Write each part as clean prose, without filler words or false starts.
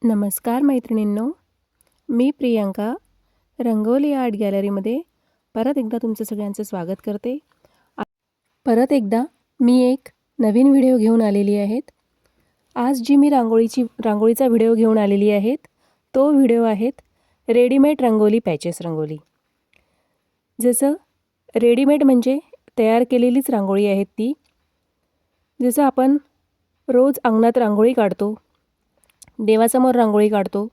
नमस्कार मैत्रिणींनो, मी प्रियंका रंगोली आर्ट गॅलरीमध्ये परत एकदा तुमचं सगळ्यांचं स्वागत करते. परत एकदा मी एक नवीन व्हिडिओ घेऊन आलेली आहेत. आज जी मी रांगोळीचा व्हिडिओ घेऊन आलेली आहेत, तो व्हिडिओ आहेत रेडीमेड रंगोली पॅचेस रंगोली. जसं रेडीमेड म्हणजे तयार केलेलीच रांगोळी आहेत ती. जसं आपण रोज अंगणात रांगोळी काढतो, देवासमोर रांगोळी काढतो,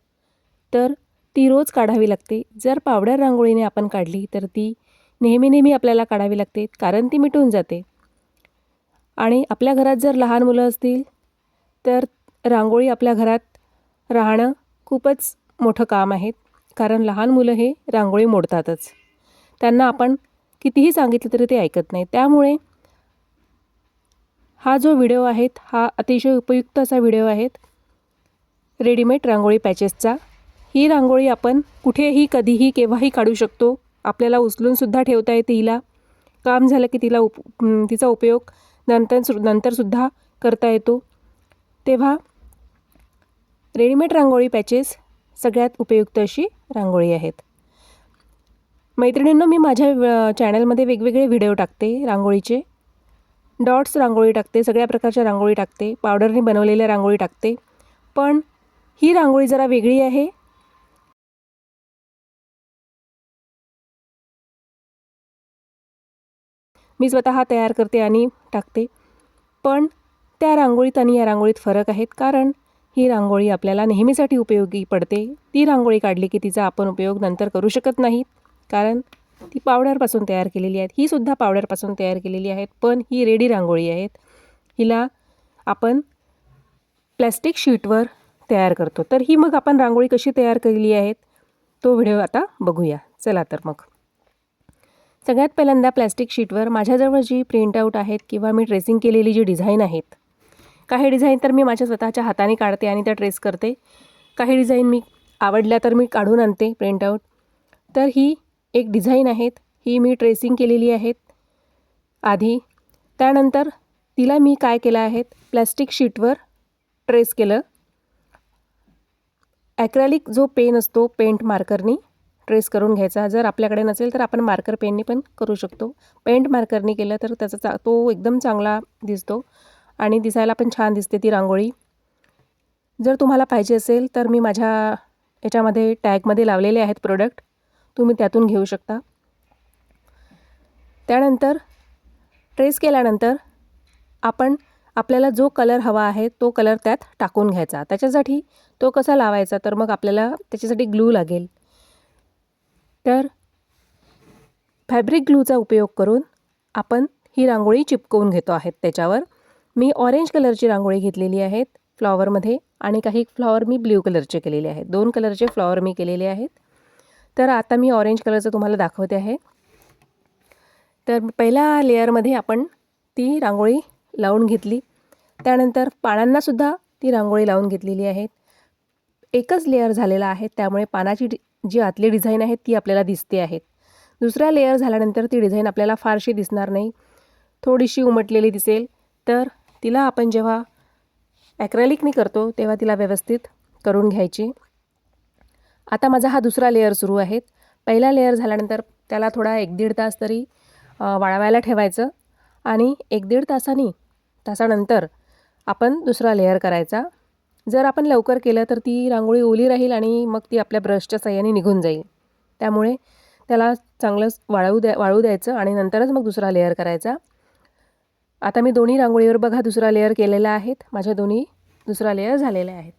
तर ती रोज काढावी लागते. जर पावडर रांगोळीने आपण काढली तर ती नेहमी आपल्याला काढावी लागते, कारण ती मिटून जाते. आणि आपल्या घरात जर लहान मुलं असतील तर रांगोळी आपल्या घरात राहणं खूपच मोठं काम आहे, कारण लहान मुलं हे रांगोळी मोडतातच. त्यांना आपण कितीही सांगितलं तरी ते ऐकत नाही. त्यामुळे हा जो व्हिडिओ आहे हा अतिशय उपयुक्त असा व्हिडिओ आहे रेडीमेड रांगोळी पॅचेसचा. ही रांगोळी आपण कुठेही कधीही केव्हाही काढू शकतो. आपल्याला उचलूनसुद्धा ठेवता येते हिला. काम झालं की तिचा उपयोग नंतरसुद्धा करता येतो. तेव्हा रेडीमेड रांगोळी पॅचेस सगळ्यात उपयुक्त अशी रांगोळी आहेत. मैत्रिणींनो, मी माझ्या चॅनलमध्ये वेगवेगळे व्हिडिओ टाकते रांगोळीचे. डॉट्स रांगोळी टाकते, सगळ्या प्रकारच्या रांगोळी टाकते, पावडरने बनवलेल्या रांगोळी टाकते. पण ही रांगोळी जरा वेगळी आहे. मी स्वतः तयार करते आणि टाकते. पण त्या रांगोळीत आणि या रांगोळीत फरक आहेत, कारण ही रांगोळी आपल्याला नेहमीसाठी उपयोगी पडते. ती रांगोळी काढली की तिचा आपण उपयोग नंतर करू शकत नाहीत, कारण ती पावडरपासून तयार केलेली आहे. ही सुद्धा पावडरपासून तयार केलेली आहेत, पण ही रेडी रांगोळी आहेत. हिला आपण प्लॅस्टिक शीटवर तयार करतो. तर ही मग आपण रांगोळी कशी तयार केलेली आहेत तो व्हिडिओ आता बघूया. चला तर मग. सगळ्यात पहिल्यांदा प्लॅस्टिक शीटवर माझ्याजवळ जी प्रिंटआउट आहेत किंवा मी ट्रेसिंग केलेली जी डिझाईन आहेत, काही डिझाईन तर मी माझ्या स्वतःच्या हाताने काढते आणि त्या ट्रेस करते. काही डिझाईन मी आवडल्या तर मी काढून आणते प्रिंटआउट. तर ही एक डिझाईन आहेत, ही मी ट्रेसिंग केलेली आहेत आधी. त्यानंतर तिला मी काय केलं आहे, प्लॅस्टिक शीटवर ट्रेस केलं. ॲक्रेलिक जो पेन असतो, पेंट मार्करनी ट्रेस करून घ्यायचा. जर आपल्याकडे नसेल तर आपण मार्कर पेननी पण करू शकतो. पेंट मार्करनी केलं तर त्याचा तो एकदम चांगला दिसतो आणि दिसायला पण छान दिसते ती रांगोळी. जर तुम्हाला पाहिजे असेल तर मी माझ्या याच्यामध्ये टॅगमध्ये लावलेले आहेत प्रोडक्ट, तुम्ही त्यातून घेऊ शकता. त्यानंतर ट्रेस केल्यानंतर आपल्याला जो कलर हवा आहे तो कलर त्यात टाकून घ्यायचा. त्याच्यासाठी तो कसा लावायचा, तर मग आपल्याला त्याच्यासाठी ग्लू लागेल. तर फॅब्रिक ग्लूचा उपयोग करून आपण ही रांगोळी चिपकवून घेतो आहेत त्याच्यावर. मी ऑरेंज कलरची रांगोळी घेतलेली आहेत फ्लॉवरमध्ये, आणि काही फ्लॉवर मी ब्ल्यू कलरचे केलेले आहेत. 2 कलरचे फ्लॉवर मी केलेले आहेत. तर आता मी ऑरेंज कलरचं तुम्हाला दाखवते आहे. तर पहिल्या लेअरमध्ये आपण ती रांगोळी लावून घेतली. त्यानंतर पानांनासुद्धा ती रांगोळी लावून घेतलेली आहे. एकच लेअर झालेला आहे, त्यामुळे पानाची जी आतली डिझाईन आहे ती आपल्याला दिसते आहे. दुसरा लेअर झाल्यानंतर ती डिझाईन आपल्याला फारशी दिसणार नाही, थोडीशी उमटलेली दिसेल. तर तिला आपण जेव्हा ॲक्रेलिकनी करतो तेव्हा तिला व्यवस्थित करून घ्यायची. आता माझा हा दुसरा लेअर सुरू आहे. पहिला लेअर झाल्यानंतर त्याला थोडा 1-1.5 तास तरी वाळवायला ठेवायचं, आणि 1-1.5 तासानंतर आपण दुसरा लेअर करायचा. जर आपण लवकर केलं तर ती रांगोळी ओली राहील आणि मग ती आपल्या ब्रशच्या साहाय्याने निघून जाईल. त्यामुळे त्याला चांगलं वाळू द्यायचं आणि नंतरच मग दुसरा लेअर करायचा. आता मी दोन्ही रांगोळीवर बघा दुसरा लेअर केलेला आहे. माझ्या दोन्ही दुसरा लेअर झालेले आहेत.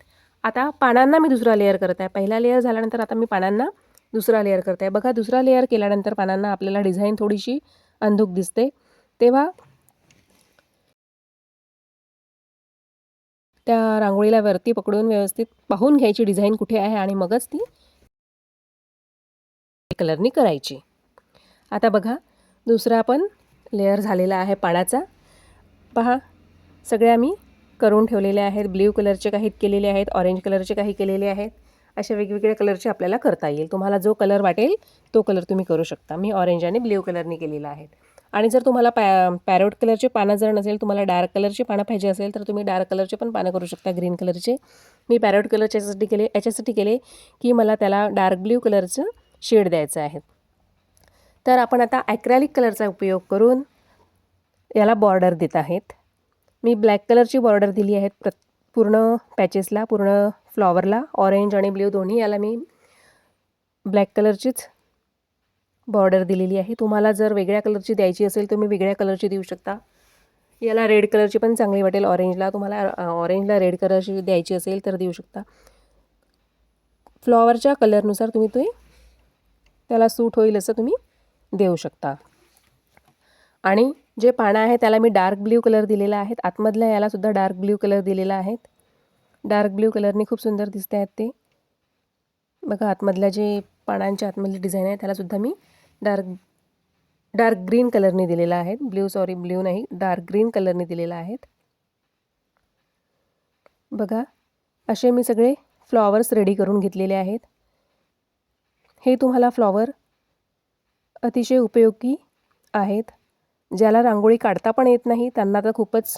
आता पानांना मी दुसरा लेअर करत आहे. पहिला लेअर झाल्यानंतर आता मी पानांना दुसरा लेअर करत आहे. बघा, दुसरा लेअर केल्यानंतर पानांना आपल्याला डिझाईन थोडीशी अंधुक दिसते. तेव्हा त्या रांगोळीला वरती पकडून व्यवस्थित पाहून घ्यायची डिझाईन कुठे आहे, आणि मगच ती कलरनी करायची. आता बघा, दुसरा पण लेअर झालेला आहे पानाचा. पहा, सगळ्या मी करून ठेवलेल्या आहेत. ब्ल्यू कलरचे काही केलेले आहेत, ऑरेंज कलरचे काही केलेले आहेत. अशा वेगवेगळ्या कलरचे आपल्याला करता येईल. तुम्हाला जो कलर वाटेल तो कलर तुम्ही करू शकता. मी ऑरेंज आणि ब्ल्यू कलरनी केलेला आहे. आणि जर तुम्हाला पॅरोट कलरचे पानं जर नसेल, तुम्हाला डार्क कलरचे पानं पाहिजे असेल तर तुम्ही डार्क कलरचे पण पानं करू शकता, ग्रीन कलरचे. मी पॅरोट कलरचे याच्यासाठी केले की मला त्याला डार्क ब्ल्यू कलरचं शेड द्यायचं आहे. तर आपण आता ॲक्रेलिक कलरचा उपयोग करून याला बॉर्डर देत आहेत. मी ब्लॅक कलरची बॉर्डर दिली आहे पूर्ण पॅचेसला, पूर्ण फ्लॉवरला. ऑरेंज आणि ब्ल्यू दोन्ही याला मी ब्लॅक कलरचीच बॉर्डर दिलेली आहे. तुम्हाला जर वेगळ्या कलरची द्यायची असेल तुम्ही वेगळ्या कलरची देऊ शकता. याला रेड कलरची पण चांगली वाटेल. ऑरेंजला तुम्हाला ऑरेंजला रेड कलरची द्यायची असेल तर देऊ शकता. फ्लॉवरच्या कलरनुसार तुम्ही त्याला सूट होईल असं तुम्ही देऊ शकता. आणि जे पानं आहे त्याला मी डार्क ब्ल्यू कलर दिलेला आहे. आतमधल्या याला सुद्धा डार्क ब्ल्यू कलर दिलेला आहे. डार्क ब्ल्यू कलरने खूप सुंदर दिसते आहेत ते. बघा, आतमधल्या जे पानांच्या आतमधली डिझाईन आहे त्याला सुद्धा मी डार्क ग्रीन कलरने दिलेला आहे. ब्ल्यू नाही, डार्क ग्रीन कलरने दिलेला आहे. बघा, असे मी सगळे फ्लॉवर्स रेडी करून घेतलेले आहेत. हे तुम्हाला फ्लॉवर अतिशय उपयोगी आहेत. ज्याला रांगोळी काढता पण येत नाही त्यांना तर खूपच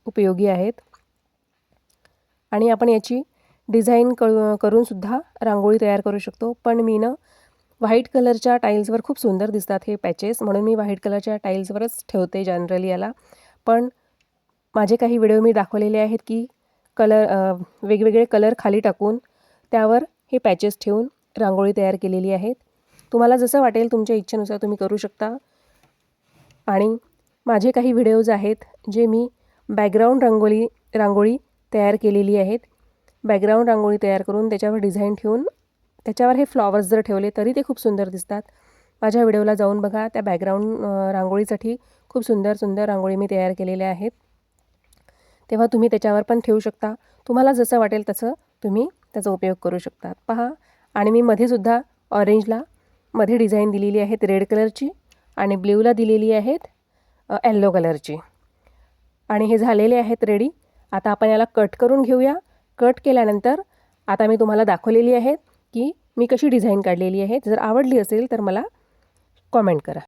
उपयोगी आहेत. आणि आपण याची डिझाईन करून सुद्धा रांगोळी तयार करू शकतो. पण मी व्हाईट कलरच्या टाईल्सवर खूप सुंदर दिसतात हे पॅचेस, म्हणून मी व्हाईट कलरच्या टाईल्सवरच ठेवते जनरली याला. पण माझे काही व्हिडिओ मी दाखवलेले आहेत की वेगवेगळे कलर खाली टाकून त्यावर हे पॅचेस ठेवून रांगोळी तयार केलेली आहेत. तुम्हाला जसं वाटेल तुमच्या इच्छेनुसार तुम्ही करू शकता. आणि माझे काही व्हिडिओज आहेत जे मी बॅकग्राऊंड रांगोळी तयार केलेली आहेत. बॅकग्राऊंड रांगोळी तयार करून त्याच्यावर डिझाईन ठेवून त्याच्यावर हे फ्लॉवर्स जर ठेवले तरी ते खूप सुंदर दिसतात. माझ्या व्हिडिओला जाऊन बघा. त्या बॅकग्राऊंड रांगोळीसाठी खूप सुंदर रांगोळी मी तयार केलेल्या आहेत. तेव्हा तुम्ही त्याच्यावर पण ठेवू शकता. तुम्हाला जसं वाटेल तसं तुम्ही त्याचा उपयोग करू शकता. पहा, आणि मी मध्येसुद्धा ऑरेंजला मध्ये डिझाईन दिलेली आहेत रेड कलरची आणि ब्ल्यूला दिलेली आहेत येल्लो कलरची. आणि हे झालेले आहेत रेडी. आता आपण याला कट करून घेऊया. कट केल्यानंतर आता मी तुम्हाला दाखवलेली आहे की मी कशी डिझाईन काढलेली आहे. जर आवडली असेल तर मला कॉमेंट करा.